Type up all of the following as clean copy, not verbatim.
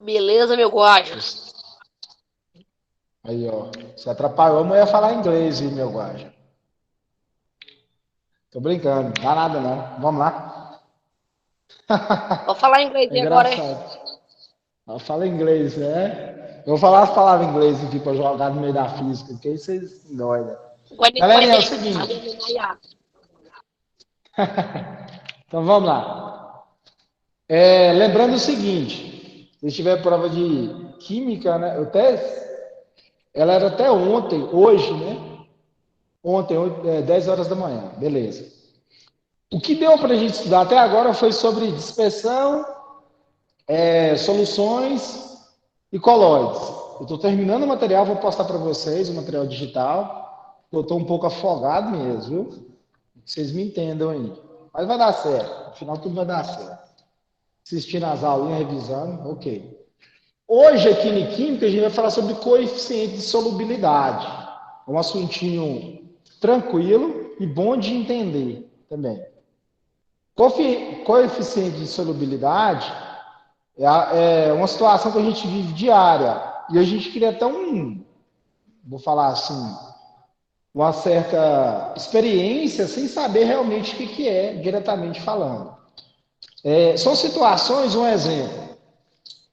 Beleza, meu guacha? Aí, ó. Você atrapalhou, mas eu ia falar inglês, viu, meu guaja? Tô brincando, não dá nada não. Vamos lá. Vou falar inglês É agora, é? engraçado. Ela fala inglês, né? Eu vou falar as palavras em inglês aqui pra jogar no meio da física, porque aí vocês doidam. Galerinha, é o seguinte. Então vamos lá. Lembrando o seguinte: se tiver prova de química, né? Ela era até ontem, hoje, né? Ontem, 10 horas da manhã, beleza. O que deu para a gente estudar até agora foi sobre dispersão, soluções e colóides. Eu estou terminando o material, vou postar para vocês, o material digital. Eu estou um pouco afogado mesmo, viu? Vocês me entendam aí. Mas vai dar certo, no final tudo vai dar certo. Assistindo as aulinhas, revisando, ok. Hoje, aqui em Química, a gente vai falar sobre coeficiente de solubilidade. É um assuntinho tranquilo e bom de entender também. Coeficiente de solubilidade é uma situação que a gente vive diária. E a gente queria até vou falar assim, uma certa experiência sem saber realmente o que é, diretamente falando. São situações, um exemplo.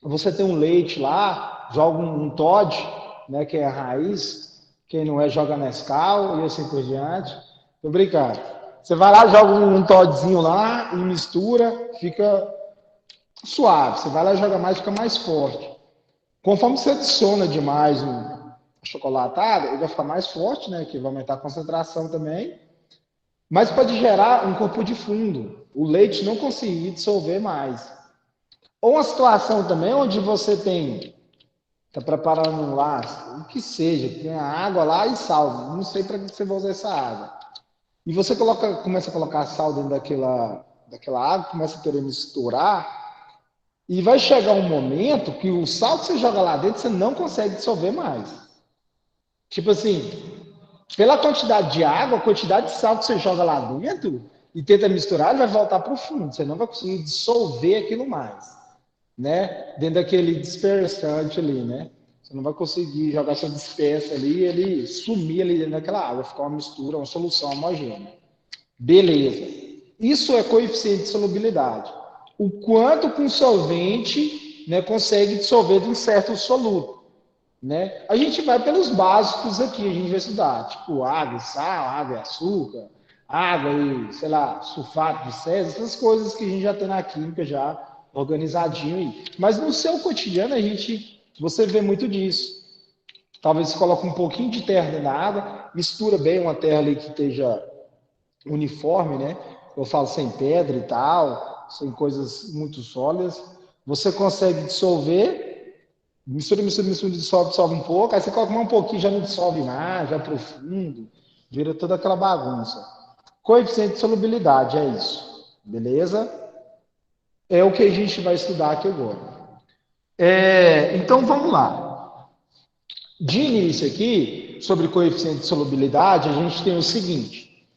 Você tem um leite lá, joga um Todd, né, que é a raiz, quem não é joga Nescau e assim por diante. Tô brincando. Você vai lá, joga um Toddzinho lá e mistura, fica suave. Você vai lá, joga mais, fica mais forte. Conforme você adiciona demais um chocolatado, ele vai ficar mais forte, né? Que vai aumentar a concentração também. Mas pode gerar um corpo de fundo. O leite não conseguir dissolver mais. Ou uma situação também onde você está preparando lá, o que seja, tem a água lá e sal. Não sei para que você vai usar essa água. E você começa a colocar sal dentro daquela água, começa a querer misturar. E vai chegar um momento que o sal que você joga lá dentro, você não consegue dissolver mais. Tipo assim, pela quantidade de água, a quantidade de sal que você joga lá dentro e tenta misturar, ele vai voltar para o fundo. Você não vai conseguir dissolver aquilo mais, né? Dentro daquele dispersante ali, né? Você não vai conseguir jogar essa dispersa ali e ele sumir ali dentro daquela água, ficar uma mistura, uma solução homogênea. Beleza. Isso é coeficiente de solubilidade. O quanto com solvente, né, consegue dissolver de um certo soluto, né? A gente vai pelos básicos aqui, a gente vai estudar, tipo água e sal, água e açúcar, água e, sei lá, sulfato de césar, essas coisas que a gente já tem na química já organizadinho aí. Mas no seu cotidiano você vê muito disso. Talvez você coloque um pouquinho de terra dentro da água, mistura bem uma terra ali que esteja uniforme, né? Eu falo sem pedra e tal, sem coisas muito sólidas. Você consegue dissolver, mistura, dissolve um pouco, aí você coloca mais um pouquinho, já não dissolve mais, já profundo, vira toda aquela bagunça. Coeficiente de solubilidade, é isso. Beleza? É o que a gente vai estudar aqui agora. Então vamos lá. De início aqui, sobre coeficiente de solubilidade, a gente tem o seguinte: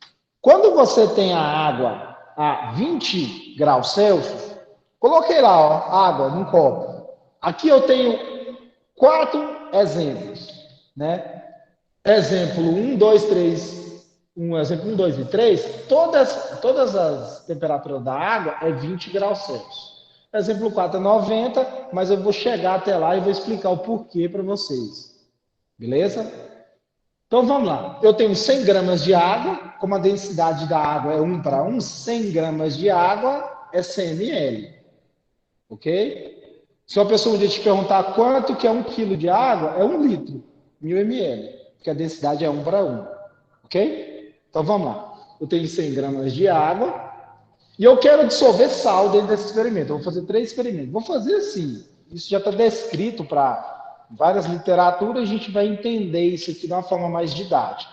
quando você tem a água a 20 graus Celsius, coloquei lá, ó, água num copo. Aqui eu tenho quatro exemplos, né? Exemplo um, 2, 3, exemplo um, 2 e 3, todas as temperaturas da água é 20 graus Celsius. Exemplo 4 é 90, mas eu vou chegar até lá e vou explicar o porquê para vocês. Beleza? Então vamos lá. Eu tenho 100 gramas de água, como a densidade da água é 1 para 1, 100 gramas de água é 100 ml. Ok? Se uma pessoa um dia te perguntar quanto que é 1 quilo de água, é 1 litro, 1000 ml, porque a densidade é 1 para 1. Ok? Então vamos lá. Eu tenho 100 gramas de água e eu quero dissolver sal dentro desse experimento. Eu vou fazer 3 experimentos. Vou fazer assim. Isso já está descrito para várias literaturas, a gente vai entender isso aqui de uma forma mais didática.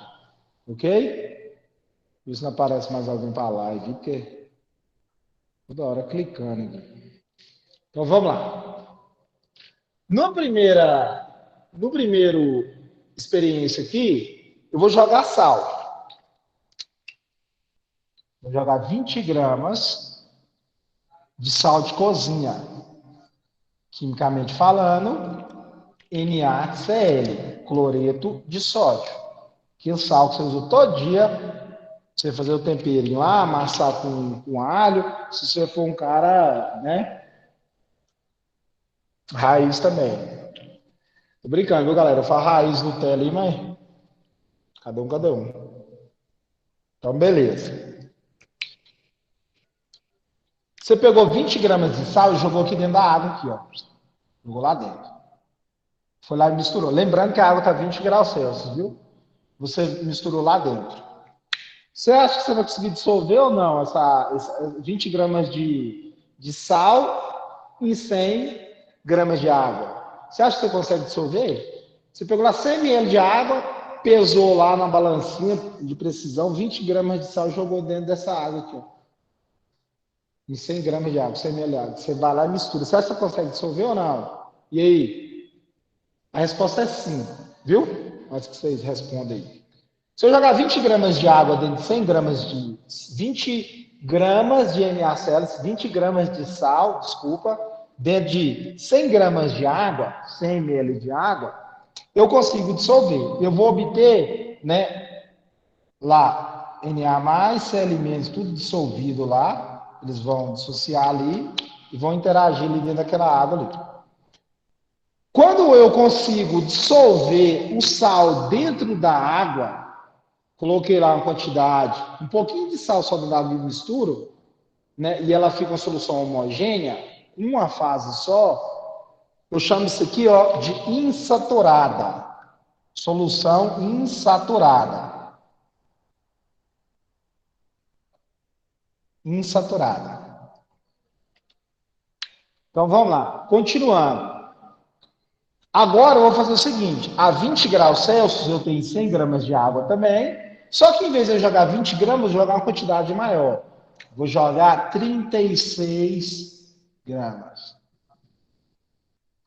Ok? Isso não aparece mais alguém para a live, porque toda hora clicando aqui. Então vamos lá. No primeiro experiência aqui, eu vou jogar sal. Vou jogar 20 gramas de sal de cozinha. quimicamente falando, NaCl, cloreto de sódio. Que o sal que você usou todo dia, você fazer o temperinho lá, amassar com alho, se você for um cara, né, raiz também. Tô brincando, viu, galera? Eu falo raiz Nutella aí, mas cada um, cada um. Então, beleza. Você pegou 20 gramas de sal e jogou aqui dentro da água, aqui, ó. Jogou lá dentro. Foi lá e misturou. Lembrando que a água está 20 graus Celsius, viu? Você misturou lá dentro. Você acha que você vai conseguir dissolver ou não essa 20 gramas de sal em 100 gramas de água? Você acha que você consegue dissolver? Você pegou lá 100 ml de água, pesou lá na balancinha de precisão, 20 gramas de sal e jogou dentro dessa água aqui, ó. Em 100 gramas de água, 100 ml de água. Você vai lá e mistura. Você acha que você consegue dissolver ou não? E aí? A resposta é sim, viu? Acho que vocês respondem aí. Se eu jogar 20 gramas de água dentro de 100 gramas de 20 gramas de NaCl, 20 gramas de sal, desculpa, dentro de 100 gramas de água, 100 ml de água, eu consigo dissolver. Eu vou obter, né, lá Na+, Cl-, tudo dissolvido lá, eles vão dissociar ali e vão interagir ali dentro daquela água ali. Quando eu consigo dissolver o sal dentro da água, coloquei lá uma quantidade, um pouquinho de sal só dentro da água e misturo, né, e ela fica uma solução homogênea, uma fase só, eu chamo isso aqui, ó, de insaturada. Solução insaturada. Insaturada. Então vamos lá, continuando. Agora eu vou fazer o seguinte, a 20 graus Celsius eu tenho 100 gramas de água também, só que em vez de eu jogar 20 gramas, eu vou jogar uma quantidade maior. Vou jogar 36 gramas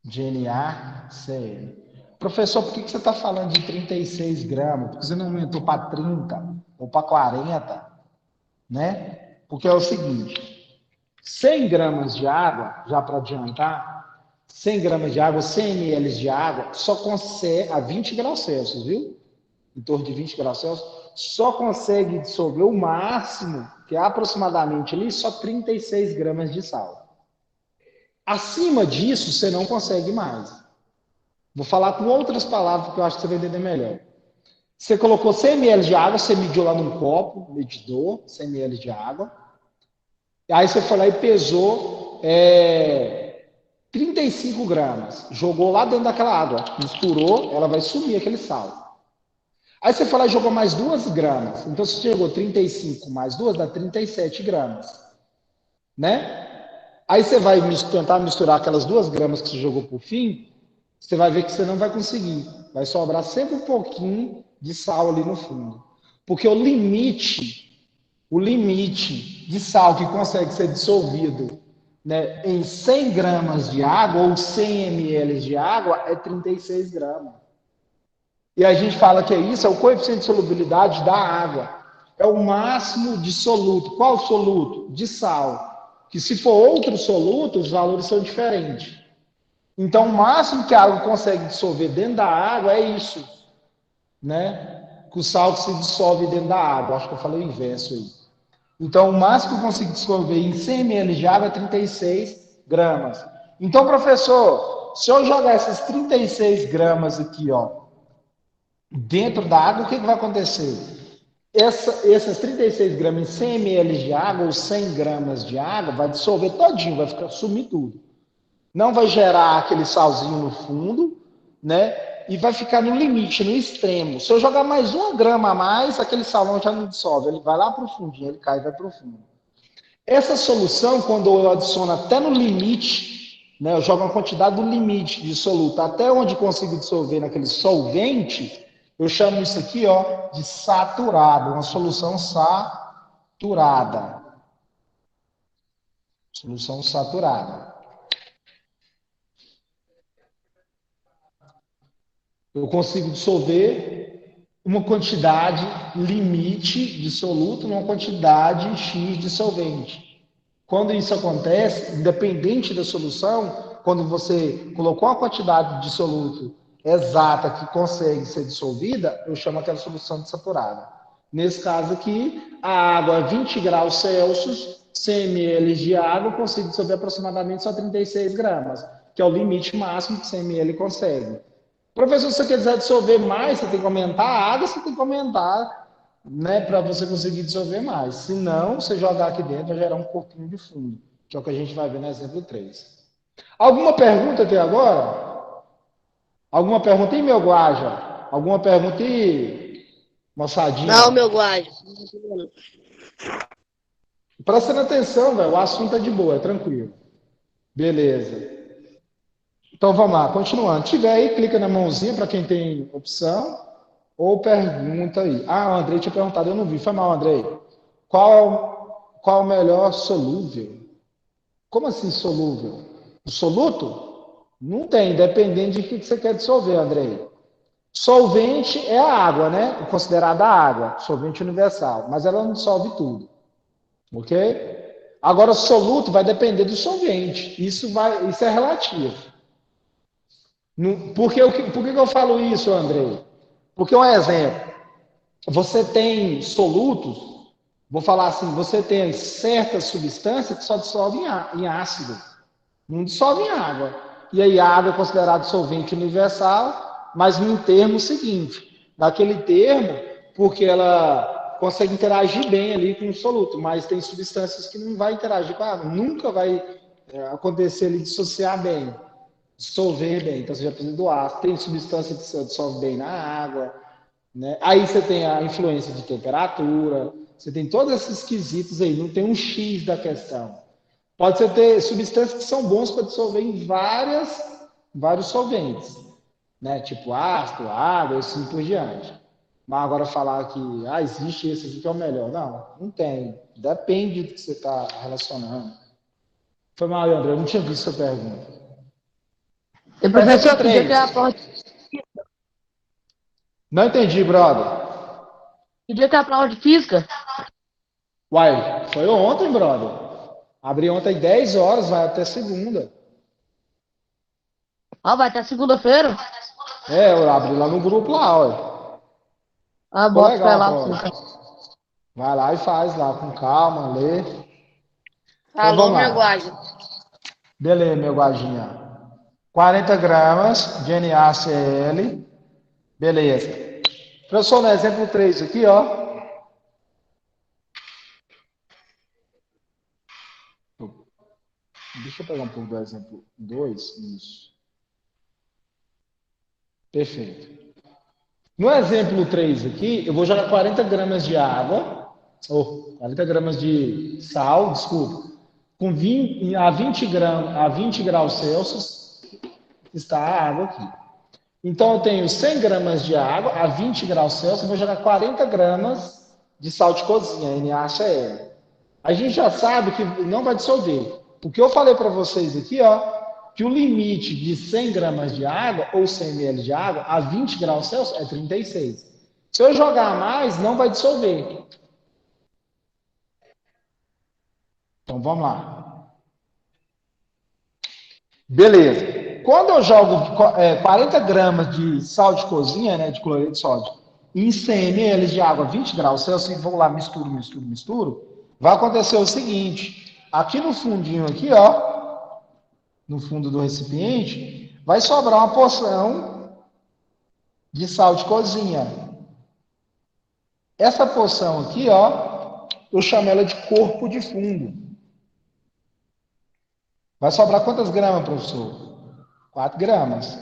de NaCl. Professor, por que você está falando de 36 gramas? Por que você não aumentou para 30 ou para 40? Né? Porque é o seguinte, 100 gramas de água, já para adiantar, 100 gramas de água, 100 ml de água, só consegue, a 20 graus Celsius, viu? Em torno de 20 graus Celsius, só consegue dissolver o máximo, que é aproximadamente ali, só 36 gramas de sal. Acima disso, você não consegue mais. Vou falar com outras palavras que eu acho que você vai entender melhor. Você colocou 100 ml de água, você mediu lá num copo, medidor, 100 ml de água. Aí você foi lá e pesou 35 gramas. Jogou lá dentro daquela água. Misturou, ela vai sumir aquele sal. Aí você foi lá e jogou mais 2 gramas. Então você chegou 35 mais 2 dá 37 gramas. Né? Aí você vai tentar misturar aquelas 2 gramas que você jogou por fim, você vai ver que você não vai conseguir. Vai sobrar sempre um pouquinho de sal ali no fundo. Porque o limite de sal que consegue ser dissolvido, né, em 100 gramas de água ou 100 ml de água é 36 gramas. E a gente fala que isso é o coeficiente de solubilidade da água. É o máximo de soluto. Qual soluto? De sal. Que se for outro soluto, os valores são diferentes. Então, o máximo que a água consegue dissolver dentro da água é isso, né? Que o sal se dissolve dentro da água. Acho que eu falei o inverso aí. Então, o máximo que eu consigo dissolver em 100 ml de água é 36 gramas. Então, professor, se eu jogar essas 36 gramas aqui, ó, dentro da água, o que vai acontecer? Essas 36 gramas em 100 ml de água ou 100 gramas de água vai dissolver todinho, vai sumir tudo. Não vai gerar aquele salzinho no fundo, né? E vai ficar no limite, no extremo. Se eu jogar mais 1 grama a mais, aquele salão já não dissolve. Ele vai lá para o fundinho, ele cai e vai para o fundo. Essa solução, quando eu adiciono até no limite, né? Eu jogo uma quantidade do limite de soluto até onde consigo dissolver naquele solvente, eu chamo isso aqui, ó, de saturado, uma solução saturada. Solução saturada. Eu consigo dissolver uma quantidade limite de soluto numa quantidade X de solvente. Quando isso acontece, independente da solução, quando você colocou uma quantidade de soluto exata que consegue ser dissolvida, eu chamo aquela solução desaturada. Nesse caso aqui, a água é 20 graus Celsius, 100 ml de água, eu consigo dissolver aproximadamente só 36 gramas, que é o limite máximo que 100 ml consegue. Professor, se você quiser dissolver mais, você tem que aumentar a água, você tem que aumentar, né, para você conseguir dissolver mais. Se não, você jogar aqui dentro, vai gerar um corpinho de fundo, que é o que a gente vai ver no exemplo 3. Alguma pergunta até agora? Alguma pergunta aí, meu guaja? Alguma pergunta aí, Não, moçadinha? meu guarda. Prestando atenção, velho, o assunto é de boa, é tranquilo. Beleza. Então vamos lá, continuando. Tiver aí, clica na mãozinha para quem tem opção, ou pergunta aí. Ah, o Andrei tinha perguntado, eu não vi. Foi mal, Andrei. Qual o melhor solúvel? Como assim solúvel? O soluto? Não tem, dependendo de que você quer dissolver, Andrei. Solvente é a água, né? Considerada água, solvente universal, mas ela não dissolve tudo, ok? Agora, soluto vai depender do solvente. Isso é relativo. Por que eu falo isso, Andrei? Porque um exemplo, você tem solutos, vou falar assim, você tem certas substâncias que só dissolvem em ácido, não dissolve em água. E aí a água é considerada solvente universal, mas num termo seguinte, naquele termo, porque ela consegue interagir bem ali com o soluto, mas tem substâncias que não vai interagir com a água, nunca vai acontecer ele dissociar bem, dissolver bem. Então você já precisa do ácido, tem substância que se dissolve bem na água, né? Aí você tem a influência de temperatura, você tem todos esses quesitos aí, não tem um X da questão. Pode ser ter substâncias que são bons para dissolver em vários solventes, né? Tipo ácido, água, e assim por diante. Mas agora falar que existe esse aqui que é o melhor. Não, não tem. Depende do que você está relacionando. Foi mal, André, eu não tinha visto essa pergunta. E Exemplo professor, que dia que é a 3. prova de, Não entendi, brother. que dia que é a prova de física? Uai, foi ontem, brother. Abri ontem 10 horas, vai até segunda. Ah, vai até segunda-feira? É, eu abri lá no grupo lá, olha. Ah, Ficou bota fé legal a lá pra prova. você. Vai lá e faz lá com calma, lê. Então Alô, vamos meu lá. guarda. Beleza, meu guardinha. 40 gramas de NaCl. Beleza. Professor, no exemplo 3 aqui, ó. Deixa eu pegar um pouco do exemplo 2. Isso. Perfeito. No exemplo 3 aqui, eu vou jogar 40 gramas de água, ou 40 gramas de sal, desculpa, com 20 graus Celsius está a água aqui. Então eu tenho 100 gramas de água a 20 graus Celsius, eu vou jogar 40 gramas de sal de cozinha, NaCl. A gente já sabe que não vai dissolver. O que eu falei para vocês aqui, ó, que o limite de 100 gramas de água ou 100 ml de água a 20 graus Celsius é 36. Se eu jogar mais, não vai dissolver. Então vamos lá. Beleza. Quando eu jogo 40 gramas de sal de cozinha, né, de cloreto de sódio, em 100 ml de água, 20 graus Celsius, e vou lá, misturo, vai acontecer o seguinte, aqui no fundinho aqui, ó, no fundo do recipiente, vai sobrar uma porção de sal de cozinha. Essa porção aqui, ó, eu chamo ela de corpo de fundo. Vai sobrar quantas gramas, professor? 4 gramas.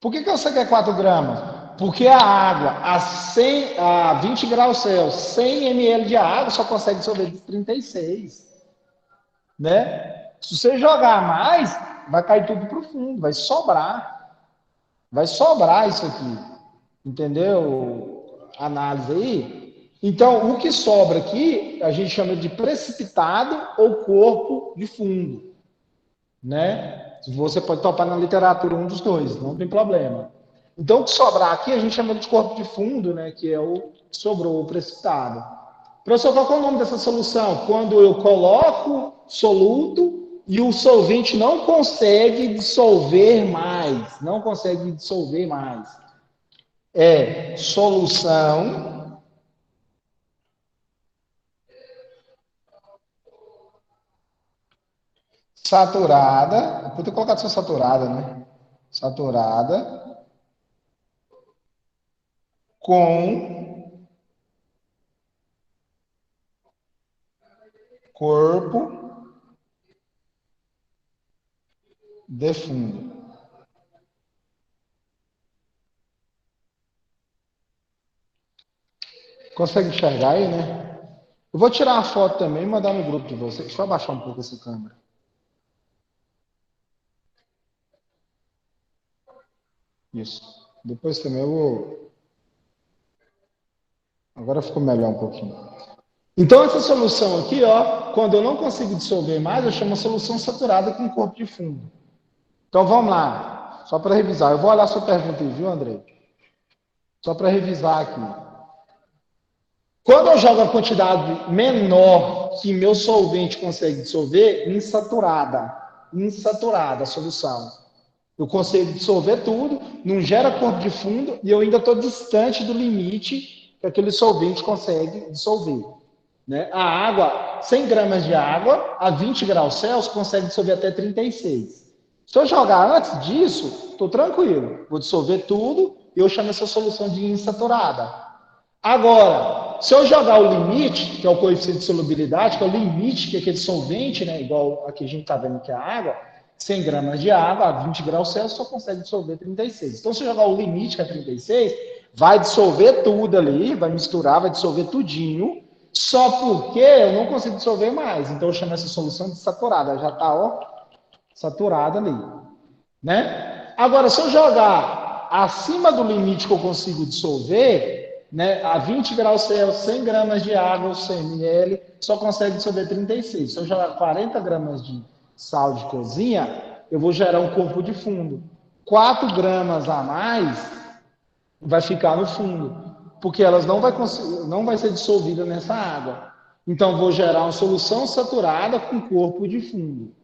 Por que você quer 4 gramas? Porque a água a 20 graus Celsius, 100 ml de água só consegue dissolver de 36, né? Se você jogar mais, vai cair tudo para o fundo, vai sobrar. Vai sobrar isso aqui. Entendeu? Análise aí. Então, o que sobra aqui, a gente chama de precipitado ou corpo de fundo, né? Você pode topar na literatura um dos dois, não tem problema. Então, o que sobrar aqui, a gente chama de corpo de fundo, né? Que é o que sobrou, o precipitado. Professor, qual é o nome dessa solução? Quando eu coloco soluto e o solvente não consegue dissolver mais. Não consegue dissolver mais. É solução saturada. Vou ter colocado só saturada, né? Saturada com corpo de fundo. Consegue enxergar aí, né? Eu vou tirar uma foto também e mandar no grupo de vocês. Deixa eu abaixar um pouco essa câmera. Isso. Depois também eu vou. Agora ficou melhor um pouquinho. Então, essa solução aqui, ó, quando eu não consigo dissolver mais, eu chamo a solução saturada com corpo de fundo. Então, vamos lá. Só para revisar. Eu vou olhar a sua pergunta aí, viu, André? Só para revisar aqui. Quando eu jogo a quantidade menor que meu solvente consegue dissolver, insaturada. Insaturada a solução. Eu consigo dissolver tudo, não gera corpo de fundo e eu ainda estou distante do limite que aquele solvente consegue dissolver. Né? A água, 100 gramas de água a 20 graus Celsius consegue dissolver até 36. Se eu jogar antes disso, estou tranquilo. Vou dissolver tudo e eu chamo essa solução de insaturada. Agora, se eu jogar o limite, que é o coeficiente de solubilidade, que é o limite que aquele solvente, né, igual aqui a gente está vendo que é a água, 100 gramas de água a 20 graus Celsius só consegue dissolver 36. Então, se eu jogar o limite, que é 36, vai dissolver tudo ali, vai misturar, vai dissolver tudinho, só porque eu não consigo dissolver mais. Então, eu chamo essa solução de saturada. Já está, ó, saturada ali. Né? Agora, se eu jogar acima do limite que eu consigo dissolver, né, a 20 graus Celsius, 100 gramas de água, 100 ml, só consegue dissolver 36. Se eu jogar 40 gramas de sal de cozinha, eu vou gerar um corpo de fundo. 4 gramas a mais vai ficar no fundo, porque elas não vai ser dissolvida nessa água. Então, vou gerar uma solução saturada com corpo de fundo.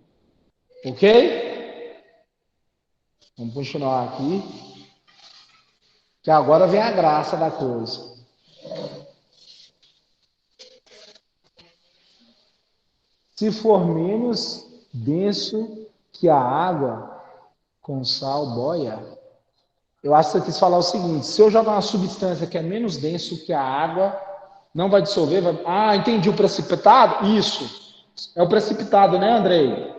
Ok? Vamos continuar aqui, que agora vem a graça da coisa. Se for menos denso que a água com sal boia, eu acho que você quis falar o seguinte: se eu jogar uma substância que é menos denso que a água, não vai dissolver? Vai... Ah, entendi, o precipitado? Isso. É o precipitado, né, Andrei?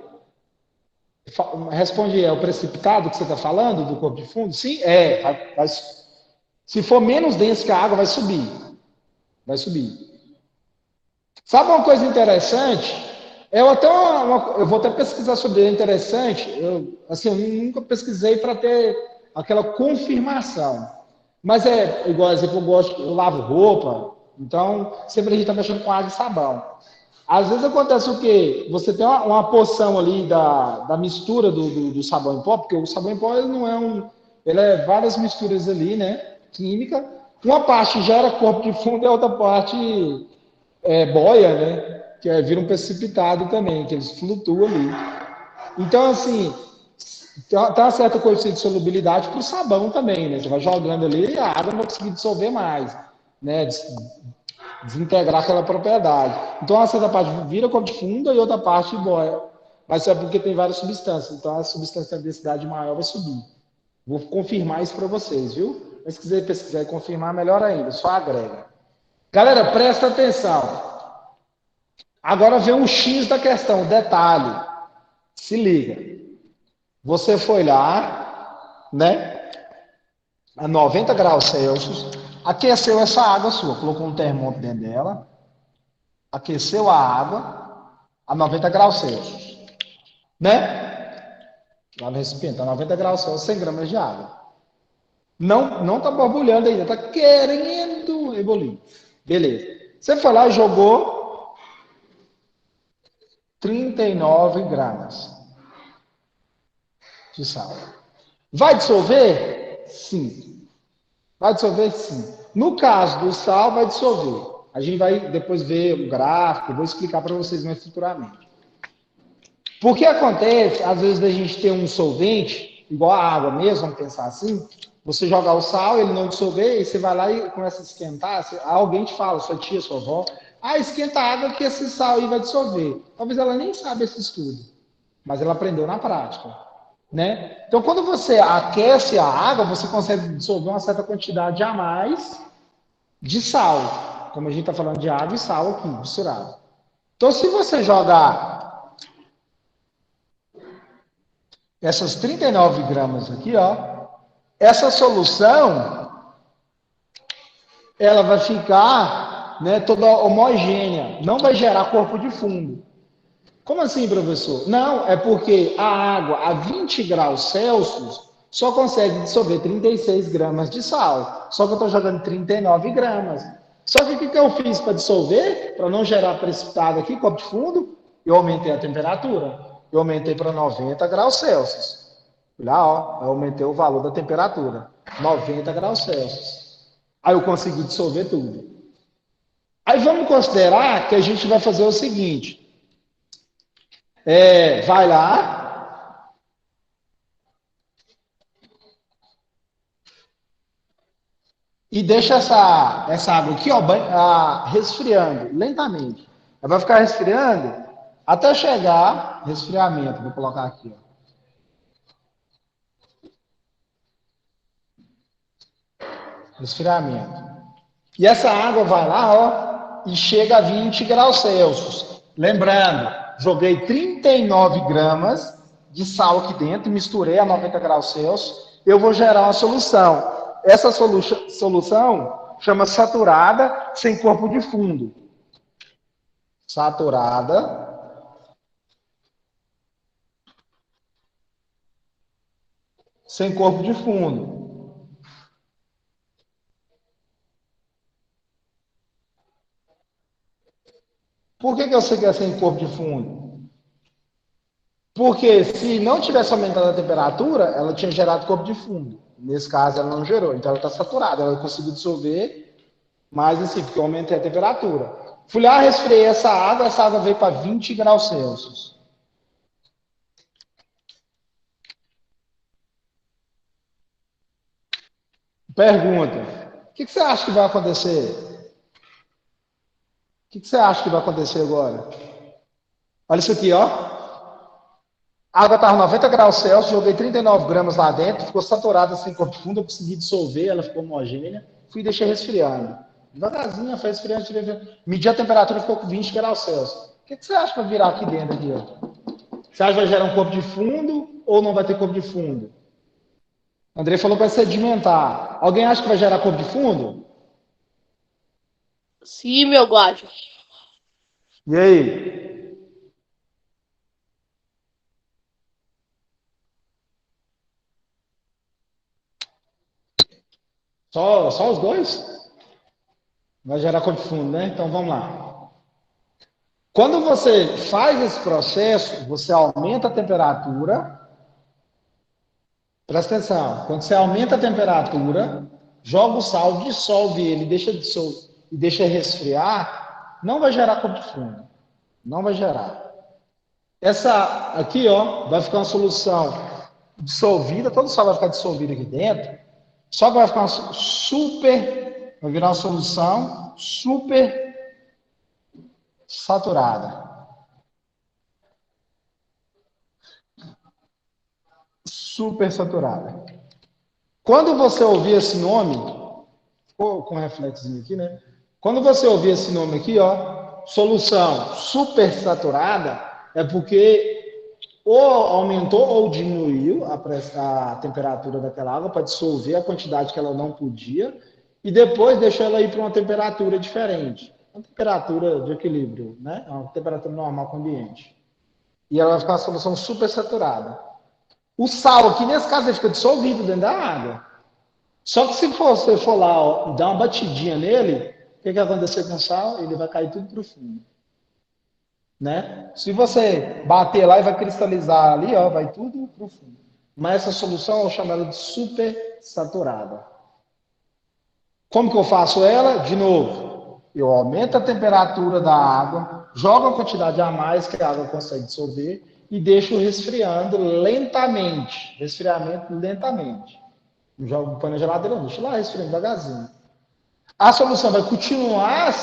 Responde, é o precipitado que você está falando, do corpo de fundo? Sim, é. Se for menos denso que a água, vai subir. Vai subir. Sabe uma coisa interessante? Eu vou até pesquisar sobre ele, interessante. Eu nunca pesquisei para ter aquela confirmação. Mas é igual, exemplo, eu lavo roupa, então sempre a gente está mexendo com água e sabão. Às vezes acontece o quê? Você tem uma porção ali da mistura do sabão em pó, porque o sabão em pó ele não é ele é várias misturas ali, né? Química. Uma parte gera corpo de fundo e a outra parte boia, né? Vira um precipitado também, que eles flutuam ali. Então, assim, tem uma certa coeficiente de solubilidade para o sabão também, né? Você vai jogando ali e a água não vai conseguir dissolver mais, né? Desintegrar aquela propriedade. Então, uma certa parte vira corpo de fundo e outra parte boia. Mas é porque tem várias substâncias. Então, a substância de densidade maior vai subir. Vou confirmar isso para vocês, viu? Mas se quiser pesquisar e confirmar, melhor ainda. Só agrega. Galera, presta atenção. Agora vem o X da questão, detalhe. Se liga. Você foi lá, né? A 90 graus Celsius, aqueceu essa água sua, colocou um termômetro dentro dela, aqueceu a água a 90 graus Celsius, né? Lá no recipiente, a 90 graus Celsius, 100 gramas de água. Não tá borbulhando ainda, tá querendo ebulir. Beleza. Você foi lá e jogou 39 gramas de sal. Vai dissolver? Sim. Vai dissolver? Sim. No caso do sal, vai dissolver. A gente vai depois ver o gráfico, vou explicar para vocês mais futuramente. Porque acontece, às vezes, da gente ter um solvente, igual a água mesmo, vamos pensar assim, você jogar o sal, ele não dissolver, e você vai lá e começa a esquentar, alguém te fala, sua tia, sua avó, esquenta a água que esse sal aí vai dissolver. Talvez ela nem saiba esse estudo, mas ela aprendeu na prática, né? Então, quando você aquece a água, você consegue dissolver uma certa quantidade a mais de sal, como a gente está falando de água e sal aqui, misturado. Então, se você jogar essas 39 gramas aqui, ó, essa solução, ela vai ficar, né, toda homogênea, não vai gerar corpo de fundo. Como assim, professor? Não, é porque a água a 20 graus Celsius só consegue dissolver 36 gramas de sal. Só que eu estou jogando 39 gramas. Só que o que eu fiz para dissolver? Para não gerar precipitado aqui, corpo de fundo, eu aumentei a temperatura. Eu aumentei para 90 graus Celsius. Lá, ó, eu aumentei o valor da temperatura. 90 graus Celsius. Aí eu consegui dissolver tudo. Aí vamos considerar que a gente vai fazer o seguinte. Vai lá. E deixa essa água aqui, ó, resfriando lentamente. Ela vai ficar resfriando até chegar resfriamento. Vou colocar aqui, ó. Resfriamento. E essa água vai lá, ó, e chega a 20 graus Celsius. Lembrando, joguei 39 gramas de sal aqui dentro, misturei a 90 graus Celsius, eu vou gerar uma solução. Essa solução chama saturada sem corpo de fundo. Saturada sem corpo de fundo. Por que eu sei que é sem corpo de fundo? Porque se não tivesse aumentado a temperatura, ela tinha gerado corpo de fundo. Nesse caso, ela não gerou. Então, ela está saturada. Ela conseguiu dissolver, mas assim, porque eu aumentei a temperatura. Fui lá, resfriei essa água veio para 20 graus Celsius. Pergunta: o que você acha que vai acontecer? O que você acha que vai acontecer agora? Olha isso aqui, ó. A água estava 90 graus Celsius, joguei 39 gramas lá dentro, ficou saturada sem corpo fundo, eu consegui dissolver, ela ficou homogênea, fui e deixei resfriando. Devagarzinho, foi resfriando, medi a temperatura, ficou com 20 graus Celsius. O que você acha que vai virar aqui dentro? Aqui, ó? Você acha que vai gerar um corpo de fundo ou não vai ter corpo de fundo? André falou para sedimentar. Alguém acha que vai gerar corpo de fundo? Sim, meu guacho. E aí? Só os dois? Vai gerar corpo de fundo, né? Então vamos lá. Quando você faz esse processo, você aumenta a temperatura. Presta atenção. Quando você aumenta a temperatura, joga o sal, dissolve ele, e deixa resfriar, não vai gerar corpo de fundo. Não vai gerar. Essa aqui, ó, vai ficar uma solução dissolvida, todo o sal vai ficar dissolvido aqui dentro, só que vai ficar vai virar uma solução super saturada. Super saturada. Quando você ouvir esse nome, ficou com reflexo aqui, né? Quando você ouvir esse nome aqui, ó, solução super saturada, é porque ou aumentou ou diminuiu a temperatura daquela água para dissolver a quantidade que ela não podia e depois deixou ela ir para uma temperatura diferente. Uma temperatura de equilíbrio, né? Uma temperatura normal com o ambiente. E ela vai ficar uma solução super saturada. O sal aqui, nesse caso, ele fica dissolvido dentro da água. Só que se você for lá ó, dar uma batidinha nele, o que vai acontecer com o sal? Ele vai cair tudo para o fundo. Né? Se você bater lá e vai cristalizar ali, ó, vai tudo para o fundo. Mas essa solução eu chamo ela de super saturada. Como que eu faço ela? De novo, eu aumento a temperatura da água, jogo a quantidade a mais que a água consegue dissolver e deixo resfriando lentamente. Resfriamento lentamente. Não jogo põe na geladeira, não. Deixa lá resfriando devagarzinho. A solução vai continuar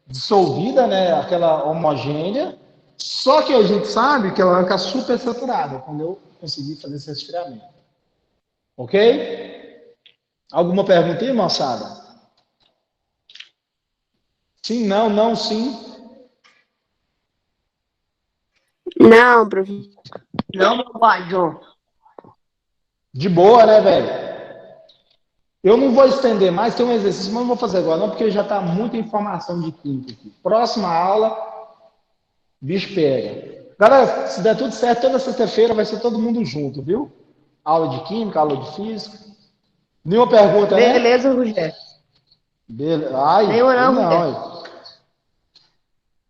dissolvida, né? Aquela homogênea. Só que a gente sabe que ela vai ficar super saturada quando eu conseguir fazer esse resfriamento. Ok? Alguma pergunta aí, moçada? Sim, não, não, sim. Não, professor. Não, meu guardião. De boa, né, velho? Eu não vou estender mais, tem um exercício, mas não vou fazer agora, não, porque já está muita informação de química aqui. Próxima aula, bicho pega. Galera, se der tudo certo, toda sexta-feira vai ser todo mundo junto, viu? Aula de química, aula de física. Nenhuma pergunta, né? Beleza, Rogério. Beleza. Ai, Nenhuma não, não. Rogério. Ai.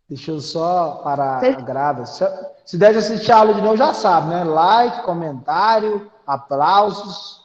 Deixa eu só parar a grada. Se der de assistir a aula de novo, já sabe, né? Like, comentário, aplausos.